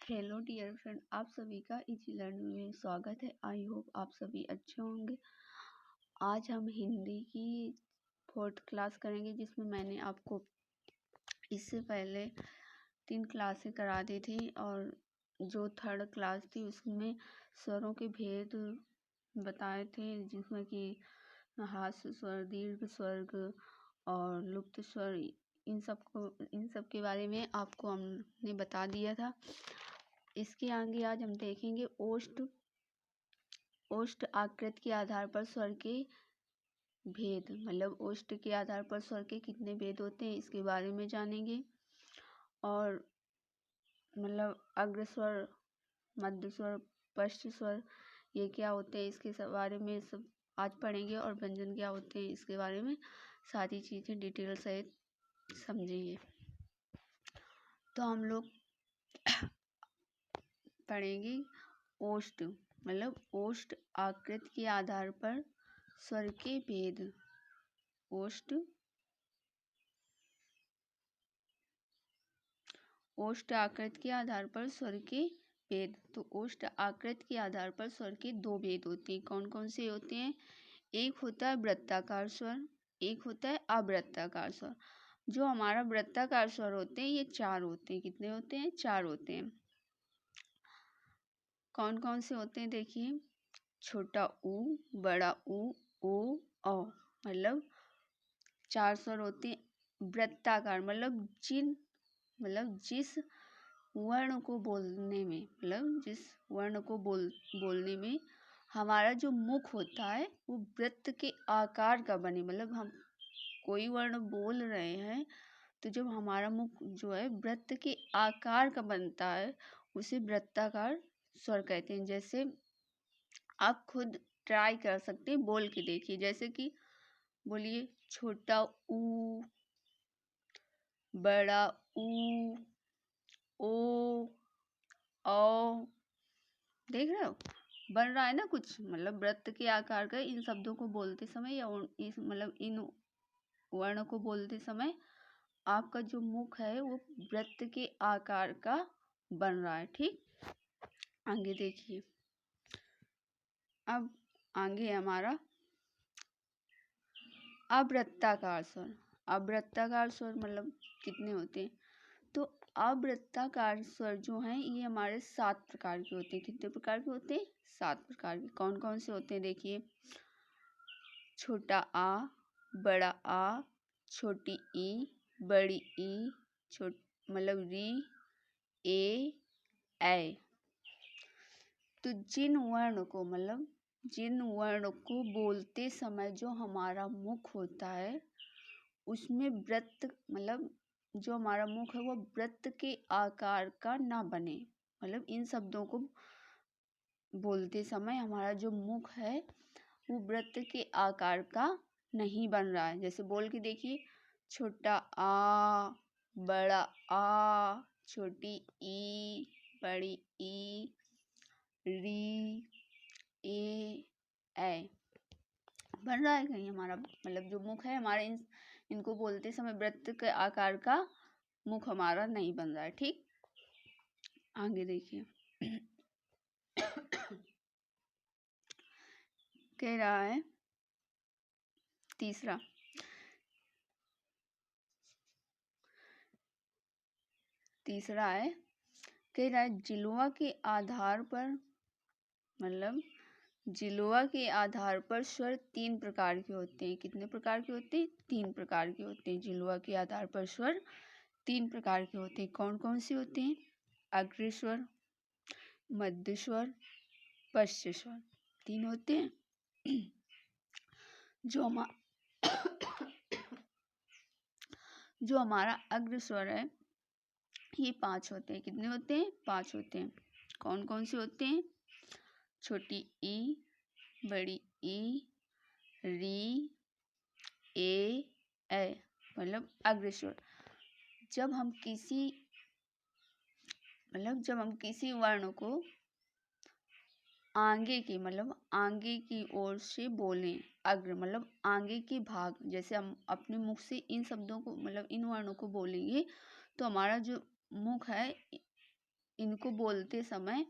Hello dear friend, आप सभी का इजी लर्निंग में स्वागत है। आई होप आप सभी अच्छे होंगे। आज हम हिंदी की 4th क्लास करेंगे, जिसमें मैंने आपको इससे पहले 3 क्लासें करा दी थी और जो 3rd क्लास थी उसमें स्वरों के भेद बताए थे, जिसमें कि हास्य स्वर, दीर्घ स्वर्ग और लुप्त स्वर, इन सब के बारे में आपको हमने बता दिया था। इसके आगे आज हम देखेंगे ओष्ठ आकृति के आधार पर स्वर के भेद, मतलब ओष्ठ के आधार पर स्वर के कितने भेद होते हैं इसके बारे में जानेंगे। और मतलब अग्र स्वर, मध्य स्वर, पश्च स्वर ये क्या होते हैं इसके बारे में सब आज पढ़ेंगे। और व्यंजन क्या होते हैं इसके बारे में सारी चीज़ें डिटेल सहित समझेंगे। तो हम लोग पढ़ेंगे ओष्ठ, मतलब ओष्ठ आकृति के आधार पर स्वर के भेद। ओष्ठ आकृति के आधार पर स्वर के भेद। तो ओष्ठ आकृति के आधार पर स्वर के 2 भेद होते हैं। कौन कौन से होते हैं? एक होता है वृत्ताकार स्वर, एक होता है अवृत्ताकार स्वर। जो हमारा वृत्ताकार स्वर होते हैं ये 4 होते हैं। कितने होते हैं? 4 होते हैं। कौन कौन से होते हैं देखिए, छोटा ऊ, बड़ा ऊ, ओ, औ, मतलब 4 स्वर होते हैं। वृत्ताकार मतलब जिस वर्ण को बोलने में, मतलब जिस वर्ण को बोलने में हमारा जो मुख होता है वो वृत्त के आकार का बने। मतलब हम कोई वर्ण बोल रहे हैं तो जब हमारा मुख जो है वृत्त के आकार का बनता है उसे वृत्ताकार स्वर कहते हैं। जैसे आप खुद ट्राई कर सकते हैं, बोल के देखिए। जैसे कि बोलिए, छोटा ऊ, बड़ा ऊ, ओ, औ। देख रहे हो बन रहा है ना कुछ, मतलब वृत्त के आकार का। इन शब्दों को बोलते समय या इन वर्ण को बोलते समय आपका जो मुख है वो वृत्त के आकार का बन रहा है। ठीक, आगे देखिए। अब आगे हमारा अवृत्ताकार स्वर। अवृत्ताकार स्वर मतलब कितने होते हैं? तो अवृत्ताकार स्वर जो हैं ये हमारे 7 प्रकार के होते हैं। कितने प्रकार के होते हैं? 7 प्रकार के। कौन कौन से होते हैं देखिए, छोटा आ, बड़ा आ, छोटी ई, बड़ी ई, मतलब री, ए। तो जिन वर्ण को बोलते समय जो हमारा मुख होता है उसमें वृत्त, मतलब जो हमारा मुख है वो वृत्त के आकार का ना बने। मतलब इन शब्दों को बोलते समय हमारा जो मुख है वो वृत्त के आकार का नहीं बन रहा है। जैसे बोल के देखिए, छोटा आ, बड़ा आ, छोटी ई, बड़ी ई, री, ए। बन रहा है कहीं हमारा, मतलब जो मुख है हमारे इनको बोलते समय वृत्त के आकार का मुख हमारा नहीं बन रहा है। ठीक, आगे देखिए। कह रहा है तीसरा है, कह रहा है जिलवा के आधार पर, मतलब जिलवा के आधार पर स्वर 3 प्रकार के होते हैं। कितने प्रकार के होते हैं? 3 प्रकार के होते हैं। जिलवा के आधार पर स्वर 3 प्रकार के होते हैं। कौन कौन से होते हैं? अग्र स्वर, मध्य स्वर, पश्च स्वर, 3 होते हैं। जो हमारा अग्र स्वर है ये 5 होते हैं। कितने होते हैं? 5 होते हैं। कौन कौन से होते हैं? छोटी ई, बड़ी ई, री, ए, मतलब अग्र स्वर। जब हम किसी वर्ण को आगे की ओर से बोलें, अग्र मतलब आगे के भाग, जैसे हम अपने मुख से इन शब्दों को, मतलब इन वर्णों को बोलेंगे तो हमारा जो मुख है इनको बोलते समय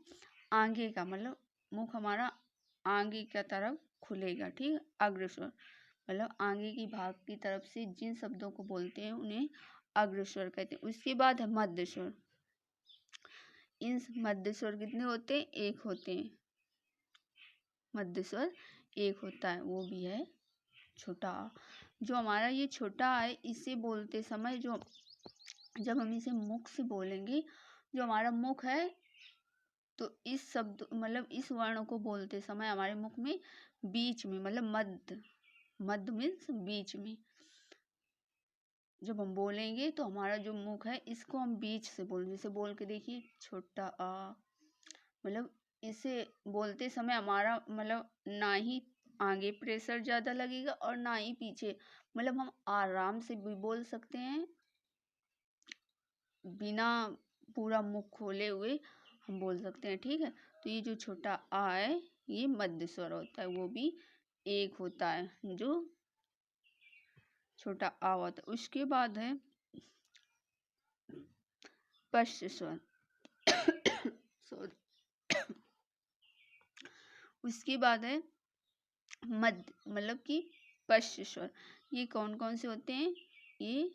आगे का मतलब मुख हमारा आगे की तरफ खुलेगा, ठीक है। अग्रस्वर मतलब आगे की भाग की तरफ से जिन शब्दों को बोलते हैं उन्हें अग्रस्वर कहते हैं। उसके बाद है मध्य स्वर। इन मध्य स्वर कितने होते हैं? एक होते हैं। मध्य स्वर एक होता है, वो भी है छोटा आ। जो हमारा ये छोटा आ है, इसे बोलते समय जब हम इसे मुख से बोलेंगे, जो हमारा मुख है, तो इस शब्द मतलब इस वर्ण को बोलते समय हमारे मुख में बीच में मतलब मध्य मीन्स बीच में जब हम बोलेंगे तो हमारा जो मुख है इसको हम बीच से बोलेंगे। जैसे बोल के देखिए, छोटा आ। मतलब इसे बोलते समय हमारा मतलब ना ही आगे प्रेशर ज़्यादा लगेगा और ना ही पीछे, मतलब हम आराम से भी बोल सकते हैं बिना पूरा मुख खोले हुए हम बोल सकते हैं, ठीक है। तो ये जो छोटा आ है ये मध्य स्वर होता है, वो भी एक होता है जो छोटा आ होता है। उसके बाद है पश्च स्वर सॉरी। उसके बाद है मध्य मतलब कि पश्च स्वर। ये कौन कौन से होते हैं? ये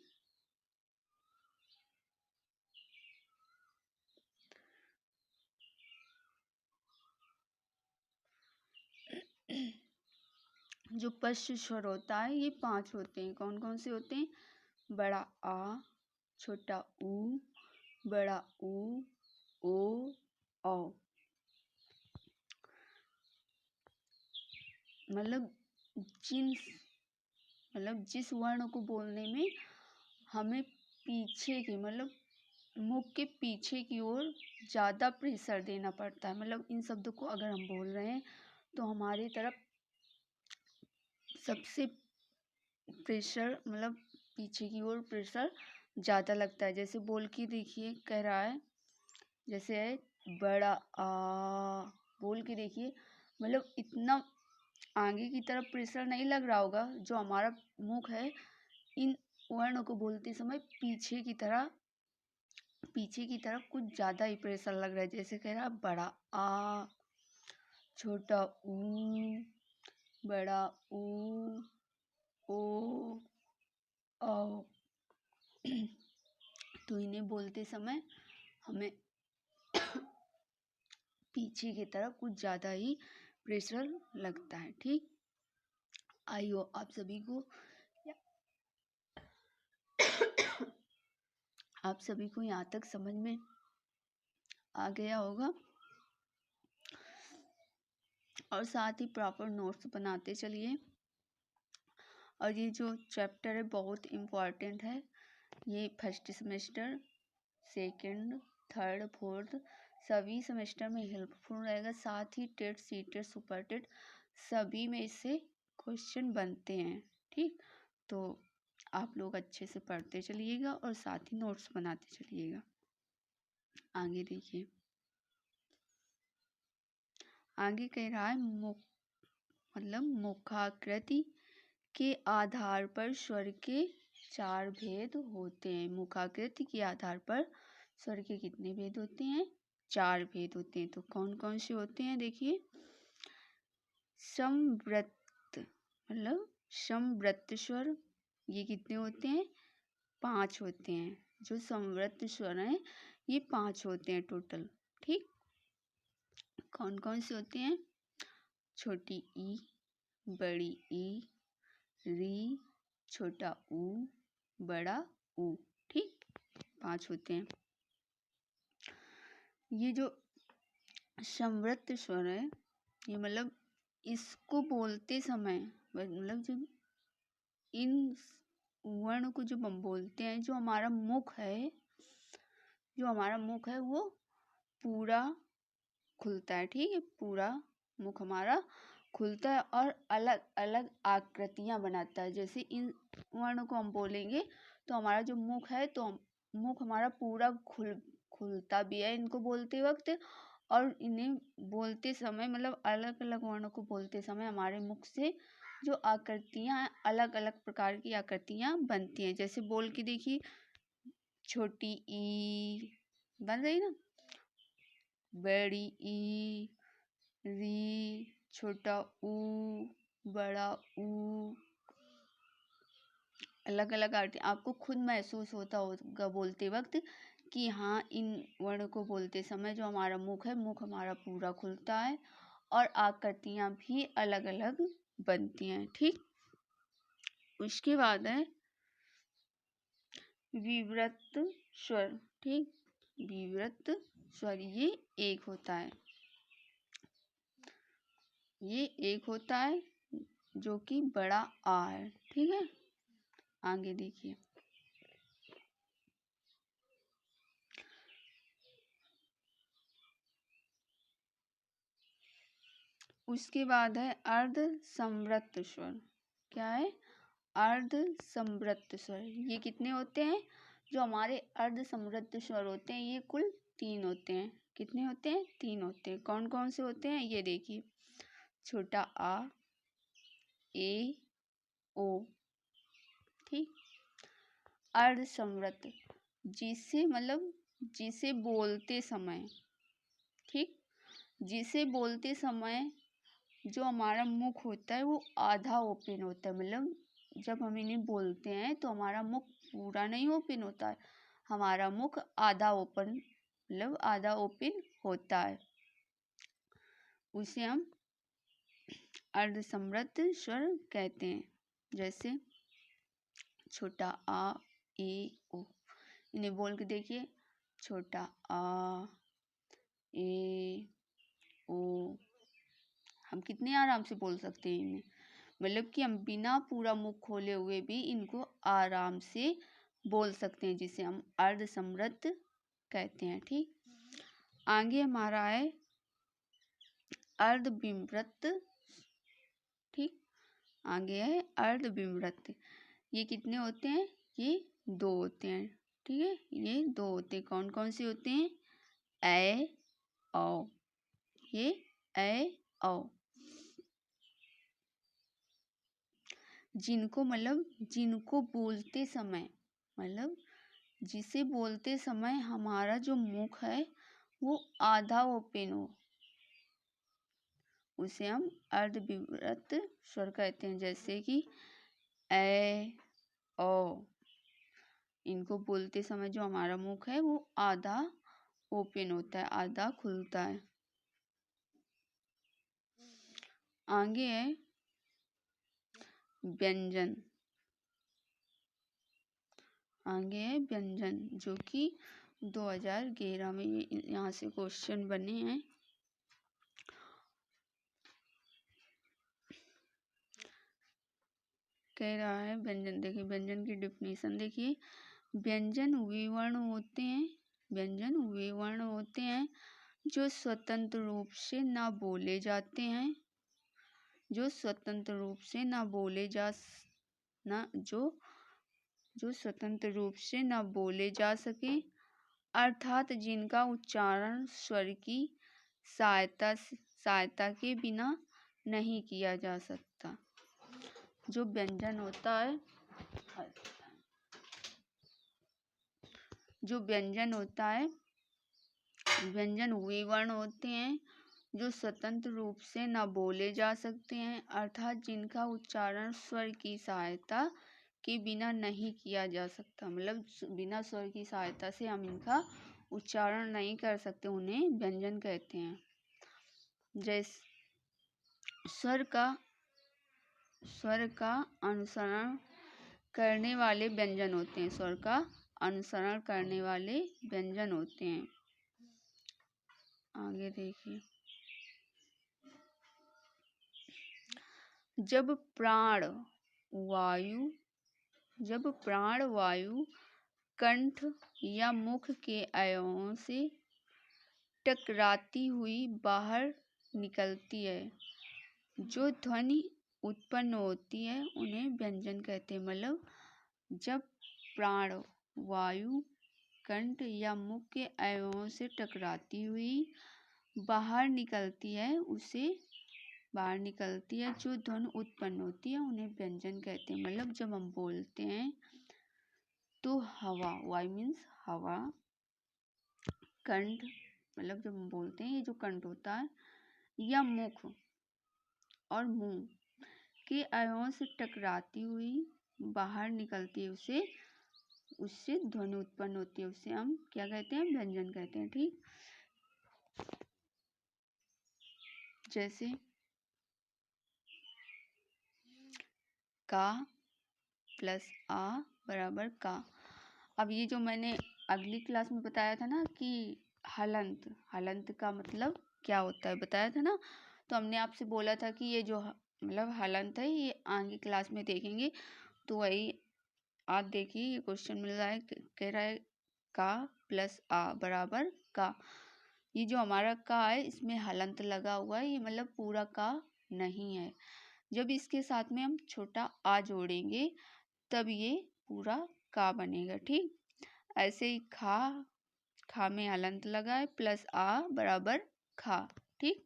जो पश्च स्वर होता है ये 5 होते हैं। कौन कौन से होते हैं? बड़ा आ, छोटा ऊ, बड़ा ऊ, ओ, औ। मतलब जिस वर्ण को बोलने में हमें पीछे की मतलब मुख के पीछे की ओर ज़्यादा प्रेशर देना पड़ता है। मतलब इन शब्दों को अगर हम बोल रहे हैं तो हमारी तरफ सबसे प्रेशर मतलब पीछे की ओर प्रेशर ज़्यादा लगता है। जैसे बोल के देखिए, कह रहा है जैसे है बड़ा आ, बोल के देखिए, मतलब इतना आगे की तरफ प्रेशर नहीं लग रहा होगा। जो हमारा मुख है इन वर्ण को बोलते समय पीछे की तरफ कुछ ज़्यादा ही प्रेशर लग रहा है। जैसे कह रहा बड़ा आ, छोटा ऊ, बड़ा ऊ, ओ, औ। तो इन्हें बोलते समय हमें पीछे की तरफ कुछ ज़्यादा ही प्रेशर लगता है, ठीक। आइयो आप सभी को यहाँ तक समझ में आ गया होगा। और साथ ही प्रॉपर नोट्स बनाते चलिए। और ये जो चैप्टर है बहुत इम्पॉर्टेंट है। ये first semester, second, third, fourth सभी सेमेस्टर में हेल्पफुल रहेगा। साथ ही टेट, सीटेट, सुपर टेट सभी में इससे क्वेश्चन बनते हैं, ठीक। तो आप लोग अच्छे से पढ़ते चलिएगा और साथ ही नोट्स बनाते चलिएगा। आगे देखिए, आगे कह रहा है मुख मतलब मुखाकृति के आधार पर स्वर के 4 भेद होते हैं। मुखाकृति के आधार पर स्वर के कितने भेद होते हैं? 4 भेद होते हैं। तो कौन कौन से होते हैं देखिए। समवृत्त मतलब समवृत्त स्वर, ये कितने होते हैं? 5 होते हैं। जो समवृत्त स्वर हैं ये 5 होते हैं टोटल, ठीक। कौन कौन से होते हैं? छोटी ई, बड़ी ई, री, छोटा ऊ, बड़ा ऊ, ठीक। 5 होते हैं। ये जो समवृत्त स्वर है ये मतलब इसको बोलते समय मतलब जब इन वर्ण को जब हम बोलते हैं, जो हमारा मुख है वो पूरा खुलता है, ठीक है। पूरा मुख हमारा खुलता है और अलग अलग आकृतियां बनाता है। जैसे इन वर्ण को हम बोलेंगे तो हमारा जो मुख है तो मुख हमारा पूरा खुलता भी है इनको बोलते वक्त। और इन्हें बोलते समय मतलब अलग अलग वर्णों को बोलते समय हमारे मुख से जो आकृतियां अलग अलग प्रकार की आकृतियां बनती हैं। जैसे बोल के देखिए, छोटी ई बन रही ना, बड़ी ई, री, छोटा ऊ, बड़ा ऊ, अलग अलग आरती आपको खुद महसूस होता होगा बोलते वक्त कि हाँ इन वर्ण को बोलते समय जो हमारा मुख है, मुख हमारा पूरा खुलता है और आकृतियां भी अलग अलग बनती हैं। ठीक, उसके बाद है विवृत स्वर। ठीक, विवृत स्वर ये एक होता है, ये एक होता है जो कि बड़ा आ है। ठीक है, आगे देखिए। उसके बाद है अर्ध संवृत स्वर। क्या है? अर्ध संवृत स्वर। ये कितने होते हैं? जो हमारे अर्ध संवृत स्वर होते हैं ये कुल 3 होते हैं। कितने होते हैं? 3 होते हैं। कौन कौन से होते हैं ये देखिए। छोटा आ, ए, ओ। ठीक, अर्ध संवृत जिसे मतलब जिसे बोलते समय, ठीक, जिसे बोलते समय जो हमारा मुख होता है वो आधा ओपन होता है। मतलब जब हम इन्हें बोलते हैं तो हमारा मुख पूरा नहीं ओपन होता है, हमारा मुख आधा ओपन मतलब आधा ओपन होता है, उसे हम अर्ध संवृत स्वर कहते हैं। जैसे छोटा आ, ए, ओ। इन्हें बोल के देखिए। छोटा आ, ए, ओ। हम कितने आराम से बोल सकते हैं इन्हें, मतलब कि हम बिना पूरा मुख खोले हुए भी इनको आराम से बोल सकते हैं, जिसे हम अर्ध संवृत कहते हैं। ठीक, आगे हमारा है अर्ध विवृत। ठीक, आगे है अर्ध विवृत। ये कितने होते हैं? ये 2 होते हैं। ठीक है, ये 2 होते हैं। कौन कौन से होते हैं? ए, औ। ये ए, औ, जिनको मतलब जिनको बोलते समय मतलब जिसे बोलते समय हमारा जो मुख है वो आधा ओपन हो, उसे हम अर्ध विवृत स्वर कहते हैं। जैसे कि ए, ओ। इनको बोलते समय जो हमारा मुख है वो आधा ओपन होता है, आधा खुलता है। आगे है व्यंजन। आगे है व्यंजन, जो कि 2011 में यहाँ से क्वेश्चन बने हैं। कह रहा है व्यंजन, देखिए व्यंजन की डिफिनेशन देखिए। व्यंजन वे वर्ण होते हैं, व्यंजन वे वर्ण होते हैं जो स्वतंत्र रूप से ना बोले जाते हैं, जो स्वतंत्र रूप से ना बोले जा ना जो स्वतंत्र रूप से ना बोले जा सके, अर्थात जिनका उच्चारण स्वर की सहायता के बिना नहीं किया जा सकता। जो व्यंजन होता है, जो व्यंजन होता है, व्यंजन वे वर्ण होते हैं जो स्वतंत्र रूप से न बोले जा सकते हैं, अर्थात जिनका उच्चारण स्वर की सहायता के बिना नहीं किया जा सकता। मतलब बिना स्वर की सहायता से हम इनका उच्चारण नहीं कर सकते, उन्हें व्यंजन कहते हैं। जैसे स्वर का अनुसरण करने वाले व्यंजन होते हैं, स्वर का अनुसरण करने वाले व्यंजन होते हैं। आगे देखिए। जब प्राण वायु कंठ या मुख के अवयवों से टकराती हुई बाहर निकलती है, जो ध्वनि उत्पन्न होती है उन्हें व्यंजन कहते हैं। मतलब जब प्राण वायु कंठ या मुख के अवयवों से टकराती हुई बाहर निकलती है, उसे बाहर निकलती है जो ध्वनि उत्पन्न होती है उन्हें व्यंजन कहते हैं। मतलब जब हम बोलते हैं तो हवा, वायु मीन्स हवा, कंठ मतलब जब हम बोलते हैं ये जो कंठ होता है या मुख और मुंह के अवयवों से टकराती हुई बाहर निकलती है, उससे ध्वनि उत्पन्न होती है, उसे हम क्या कहते हैं? व्यंजन कहते हैं। ठीक, जैसे का प्लस आ बराबर का। अब ये जो मैंने अगली क्लास में बताया था ना कि हलंत, हलंत का मतलब क्या होता है बताया था ना, तो हमने आपसे बोला था कि ये जो मतलब हलंत है ये आगे क्लास में देखेंगे। तो वही आज देखिए ये क्वेश्चन मिल रहा है, कह रहा है का प्लस आ बराबर का। ये जो हमारा का है इसमें हलंत लगा हुआ है, ये मतलब पूरा का नहीं है। जब इसके साथ में हम छोटा आ जोड़ेंगे तब ये पूरा का बनेगा। ठीक, ऐसे ही खा में हलंत लगा है, प्लस आ बराबर खा। ठीक,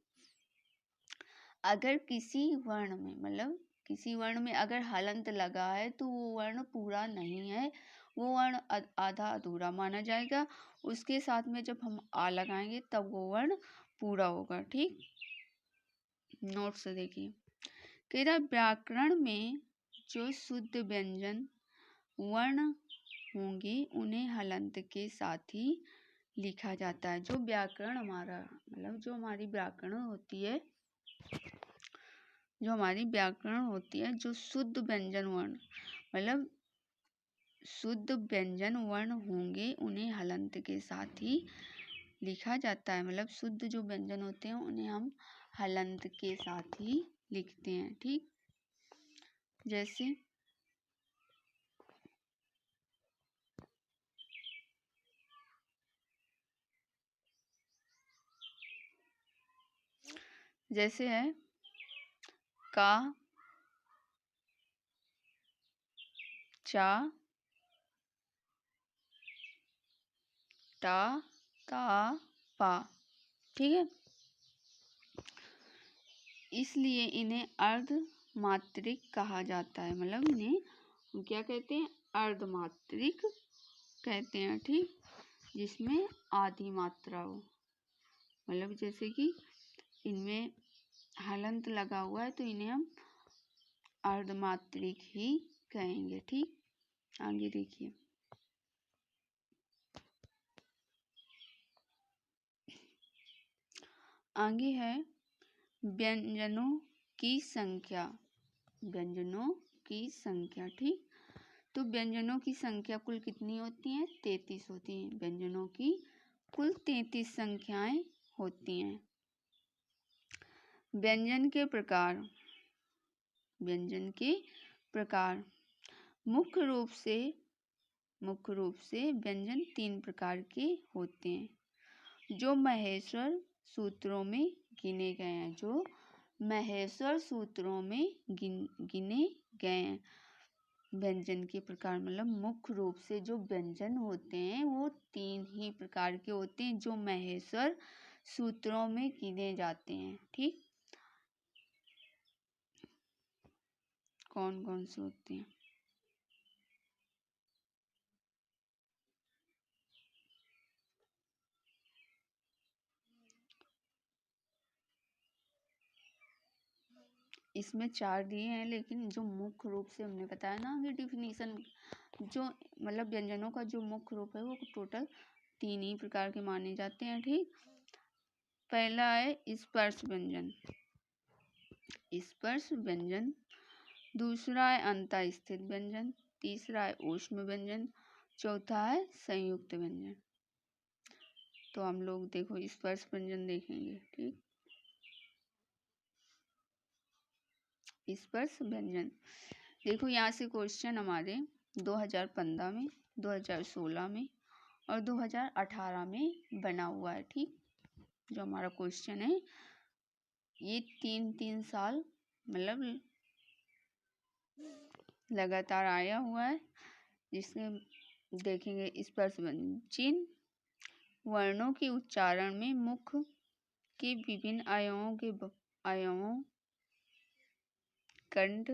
अगर किसी वर्ण में मतलब किसी वर्ण में अगर हलंत लगा है तो वो वर्ण पूरा नहीं है, वो वर्ण आधा अधूरा माना जाएगा। उसके साथ में जब हम आ लगाएंगे तब वो वर्ण पूरा होगा। ठीक, नोट से देखिए, कह रहा व्याकरण में जो शुद्ध व्यंजन वर्ण होंगे उन्हें हलंत के साथ ही लिखा जाता है। जो व्याकरण हमारा मतलब जो हमारी व्याकरण होती है, जो शुद्ध व्यंजन वर्ण मतलब शुद्ध व्यंजन वर्ण होंगे उन्हें हलंत के साथ ही लिखा जाता है। मतलब शुद्ध जो व्यंजन होते हैं उन्हें हम हलंत के साथ ही लिखते हैं। ठीक, जैसे है का, चा, टा, ता, पा। ठीक है, इसलिए इन्हें अर्धमात्रिक कहा जाता है। मतलब इन्हें हम क्या कहते हैं? अर्धमात्रिक कहते हैं। ठीक, जिसमें आधी मात्रा हो, मतलब जैसे कि इनमें हलंत लगा हुआ है तो इन्हें हम अर्धमात्रिक ही कहेंगे। ठीक, आगे देखिए, आगे है व्यंजनों की संख्या। ठीक, तो व्यंजनों की संख्या कुल कितनी होती है? 33 होती है। व्यंजनों की कुल 33 संख्याएं होती हैं। व्यंजन के प्रकार मुख्य रूप से व्यंजन 3 प्रकार के होते हैं जो महेश्वर सूत्रों में गिने गए हैं। व्यंजन के प्रकार मतलब मुख्य रूप से जो व्यंजन होते हैं वो 3 ही प्रकार के होते हैं जो महेश्वर सूत्रों में गिने जाते हैं। ठीक, कौन कौन से होते हैं? इसमें 4 दिए हैं, लेकिन जो मुख्य रूप से हमने बताया ना कि डिफिनीशन, जो मतलब व्यंजनों का जो मुख्य रूप है वो टोटल 3 ही प्रकार के माने जाते हैं। ठीक, पहला है स्पर्श व्यंजन, दूसरा है अंतःस्थित व्यंजन, तीसरा है ऊष्म व्यंजन, चौथा है संयुक्त व्यंजन। तो हम लोग देखो स्पर्श व्यंजन देखेंगे। ठीक, स्पर्श व्यंजन देखो, यहाँ से क्वेश्चन हमारे 2015 में, 2016 में और 2018 में बना हुआ है। ठीक, जो हमारा क्वेश्चन है ये 3-3 साल मतलब लगातार आया हुआ है, जिसमें देखेंगे स्पर्श व्यंजन। जिन वर्णों के उच्चारण में मुख के विभिन्न अवयवों कंठ,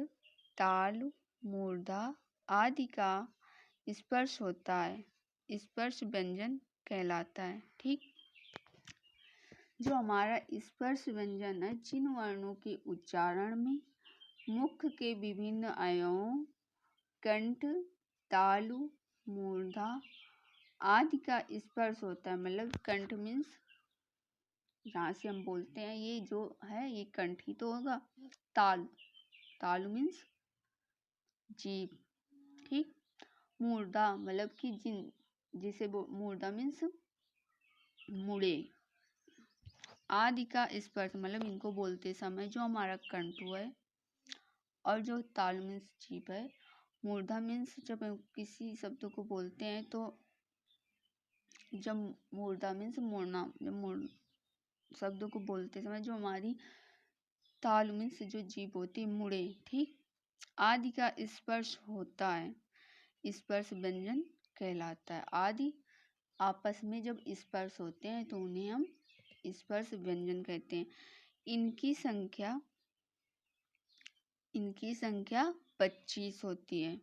ताल, मूर्धा आदि का स्पर्श होता है, स्पर्श व्यंजन कहलाता है। ठीक, जो हमारा स्पर्श व्यंजन है, जिन वर्णों के उच्चारण में मुख के विभिन्न अवयवों कंठ, तालु, मूर्धा आदि का स्पर्श होता है। मतलब कंठ मीन्स जहाँ से हम बोलते हैं, ये जो है ये कंठ ही तो होगा। तालु मीन्स जीभ, ठीक। मूर्धा मतलब कि जिसे मूर्धा मीन्स मुड़े आदि का स्पर्श मतलब इनको बोलते समय जो हमारा कंठ है और जो तालु मीन्स जीभ है। मूर्धा मीन्स जब हम किसी शब्द को बोलते हैं तो जब मूर्धा मीन्स मुड़ना, जब शब्द को बोलते समय जो हमारी तालु मीन्स जो जीभ होती है मुड़े, ठीक। आदि का स्पर्श होता है, स्पर्श व्यंजन कहलाता है। आदि आपस में जब स्पर्श होते हैं तो उन्हें हम स्पर्श व्यंजन कहते हैं। इनकी संख्या 25 होती है,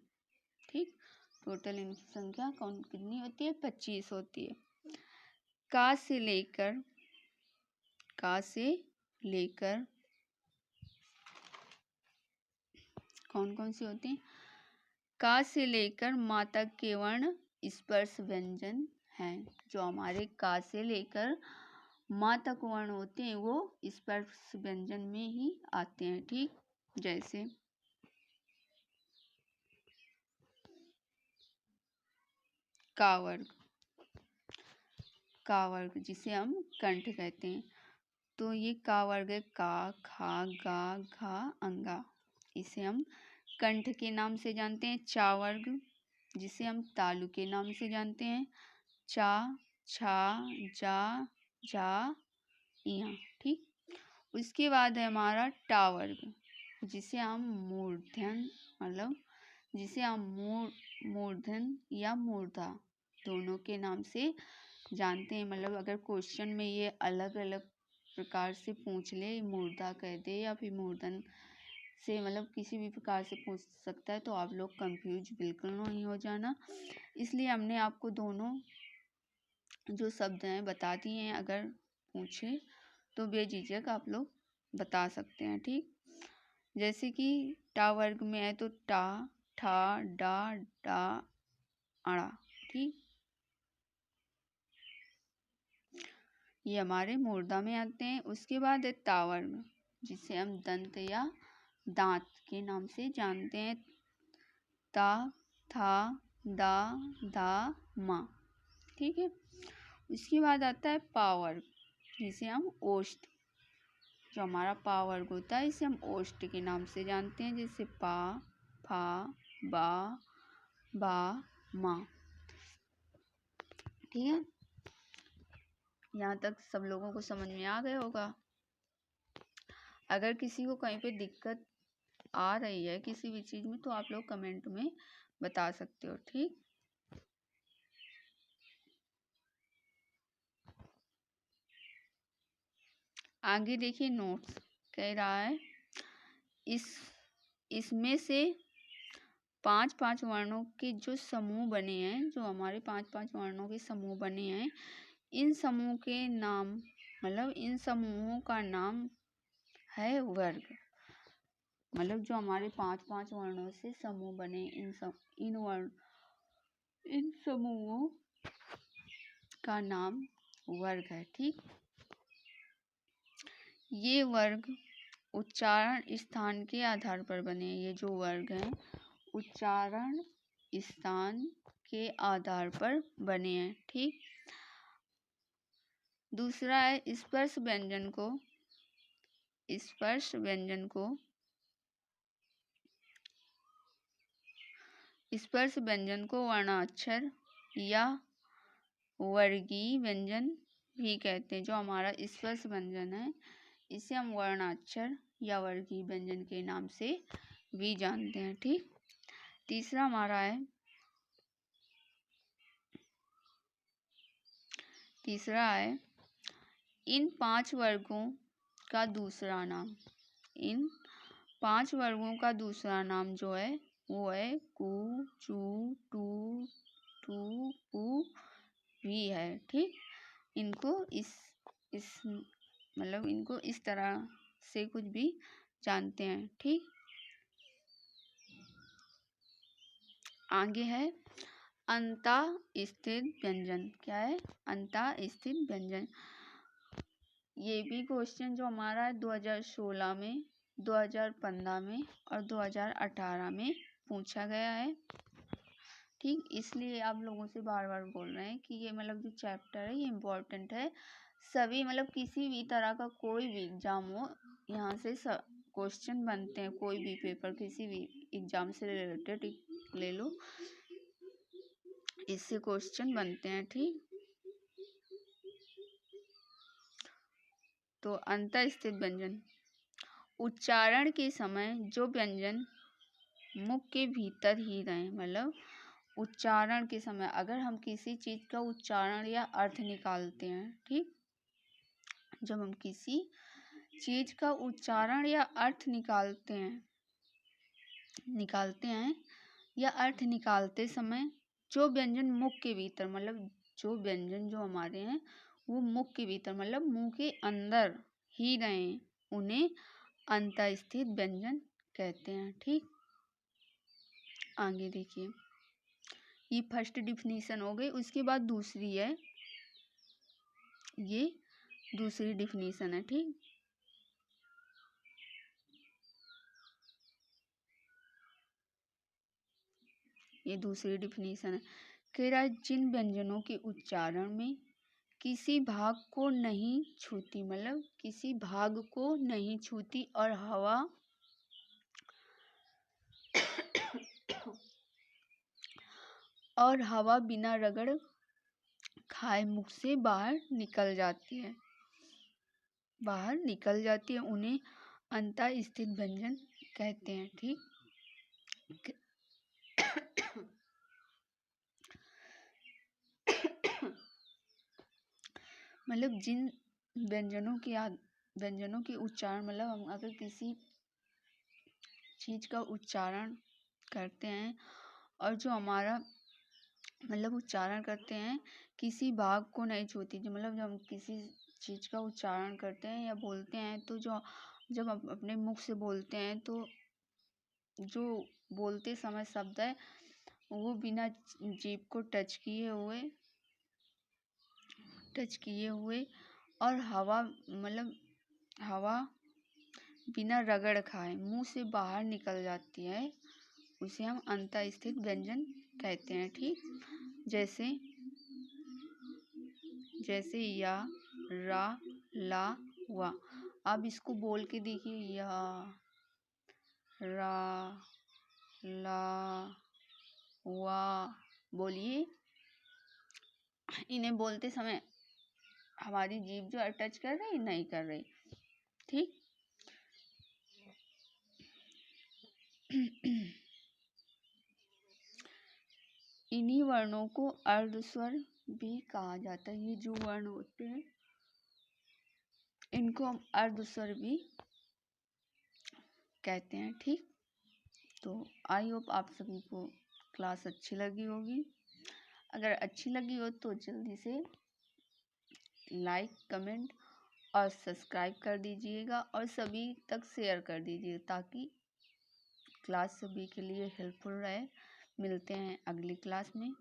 ठीक। टोटल इनकी संख्या कितनी होती है? 25 होती है। का से लेकर कौन कौन सी होती हैं? का से लेकर माँ तक के वर्ण स्पर्श व्यंजन हैं। जो हमारे का से लेकर माँ तक वर्ण होते हैं वो स्पर्श व्यंजन में ही आते हैं, ठीक। जैसे का वर्ग जिसे हम कंठ कहते हैं, तो ये का वर्ग है। का, खा, गा, घा, अंगा, इसे हम कंठ के नाम से जानते हैं। चा वर्ग जिसे हम तालु के नाम से जानते हैं। चा, छा, जा, जा, इया, ठीक। उसके बाद है हमारा टा वर्ग जिसे हम मूर्धन या मूर्धा दोनों के नाम से जानते हैं। मतलब अगर क्वेश्चन में ये अलग अलग प्रकार से पूछ ले, मूर्धा कह दे या फिर मूर्धन से, मतलब किसी भी प्रकार से पूछ सकता है, तो आप लोग कंफ्यूज बिल्कुल नहीं हो जाना। इसलिए हमने आपको दोनों जो शब्द हैं बता दिए हैं। अगर पूछे तो बेझिझक आप लोग बता सकते हैं, ठीक। जैसे कि टा वर्ग में है तो टा, ठा, डा, डा, अड़ा, ठीक। ये हमारे मूर्धा में आते हैं। उसके बाद है ता वर्ग जिसे हम दंत या दांत के नाम से जानते हैं। ता, था, दा, धा, मा, ठीक है। उसके बाद आता है पा वर्ग जिसे हम ओष्ठ, जो हमारा पा वर्ग होता है इसे हम ओष्ठ के नाम से जानते हैं। जैसे पा, फा, बा, बा, मा, ठीक है। यहाँ तक सब लोगों को समझ में आ गया होगा। अगर किसी को कहीं पे दिक्कत आ रही है किसी भी चीज में तो आप लोग कमेंट में बता सकते हो, ठीक। आगे देखिए नोट्स कह रहा है इसमें से 5 वर्णों के जो समूह बने हैं, जो हमारे 5 वर्णों के समूह बने हैं, इन समूह के नाम, मतलब इन समूहों का नाम है वर्ग। मतलब जो हमारे 5 वर्णों से समूह बने इन समूहों का नाम वर्ग है, ठीक। ये वर्ग उच्चारण स्थान के आधार पर बने। ये जो वर्ग हैं उच्चारण स्थान के आधार पर बने हैं, ठीक। दूसरा है स्पर्श व्यंजन को वर्णाक्षर या वर्गीय व्यंजन भी कहते हैं। जो हमारा स्पर्श व्यंजन है इसे हम वर्णाक्षर या वर्गीय व्यंजन के नाम से भी जानते हैं, ठीक। तीसरा हमारा है इन 5 वर्गों का दूसरा नाम जो है वो है कु, चू, टू, टू, पू, भी है, ठीक। इनको इस मतलब इनको इस तरह से कुछ भी जानते हैं। ठीक, आगे है अंता स्थित व्यंजन। क्या है? अंता स्थित व्यंजन। ये भी क्वेश्चन जो हमारा 2016 में, 2015 में और 2018 में पूछा गया है। ठीक, इसलिए आप लोगों से बार बार बोल रहे हैं कि ये मतलब जो चैप्टर है ये इम्पोर्टेंट है। सभी मतलब किसी भी तरह का कोई भी एग्जाम हो, यहाँ से क्वेश्चन बनते हैं। कोई भी पेपर किसी भी एग्जाम से रिलेटेड ले लो, इससे क्वेश्चन बनते हैं। ठीक, तो अंतःस्थित व्यंजन, उच्चारण के समय जो व्यंजन मुख के भीतर ही रहे। मतलब उच्चारण के समय अगर हम किसी चीज का उच्चारण या अर्थ निकालते हैं, ठीक, जब हम किसी चीज का उच्चारण या अर्थ निकालते हैं या अर्थ निकालते समय जो व्यंजन मुख के भीतर, मतलब जो व्यंजन जो हमारे हैं वो मुख के भीतर मतलब मुंह के अंदर ही रहे, उन्हें अंतःस्थित व्यंजन कहते हैं। ठीक, आगे देखिए, ये फर्स्ट डिफिनीशन हो गई। उसके बाद दूसरी है, ये दूसरी डिफिनीशन है। ठीक, ये दूसरी डिफिनीशन है। कह रहा है जिन व्यंजनों के उच्चारण में किसी भाग को नहीं छूती, मतलब किसी भाग को नहीं छूती और हवा बिना रगड़ खाए मुख से बाहर निकल जाती है, उन्हें अंतःस्थित व्यंजन कहते हैं। ठीक, मतलब जिन व्यंजनों के उच्चारण, मतलब हम अगर किसी चीज का उच्चारण करते हैं और जो हमारा मतलब उच्चारण करते हैं किसी भाग को नहीं छूती, जो मतलब जब हम किसी चीज का उच्चारण करते हैं या बोलते हैं तो जो जब हम अपने मुख से बोलते हैं तो जो बोलते समय शब्द है वो बिना जीभ को टच किए हुए और हवा बिना रगड़ खाए मुंह से बाहर निकल जाती है, उसे हम अंतःस्थित व्यंजन कहते हैं। ठीक, जैसे या, रा, ला, वा। अब इसको बोल के देखिए, या, रा, ला, वा। बोलिए, इन्हें बोलते समय हमारी जीभ जो टच कर रही नहीं कर रही। ठीक, इन्हीं वर्णों को अर्धस्वर भी कहा जाता है। ये जो वर्ण होते हैं इनको हम अर्धस्वर भी कहते हैं। ठीक, तो आई होप आप सभी को क्लास अच्छी लगी होगी। अगर अच्छी लगी हो तो जल्दी से लाइक, कमेंट और सब्सक्राइब कर दीजिएगा और सभी तक शेयर कर दीजिए ताकि क्लास सभी के लिए हेल्पफुल रहे। मिलते हैं अगली क्लास में।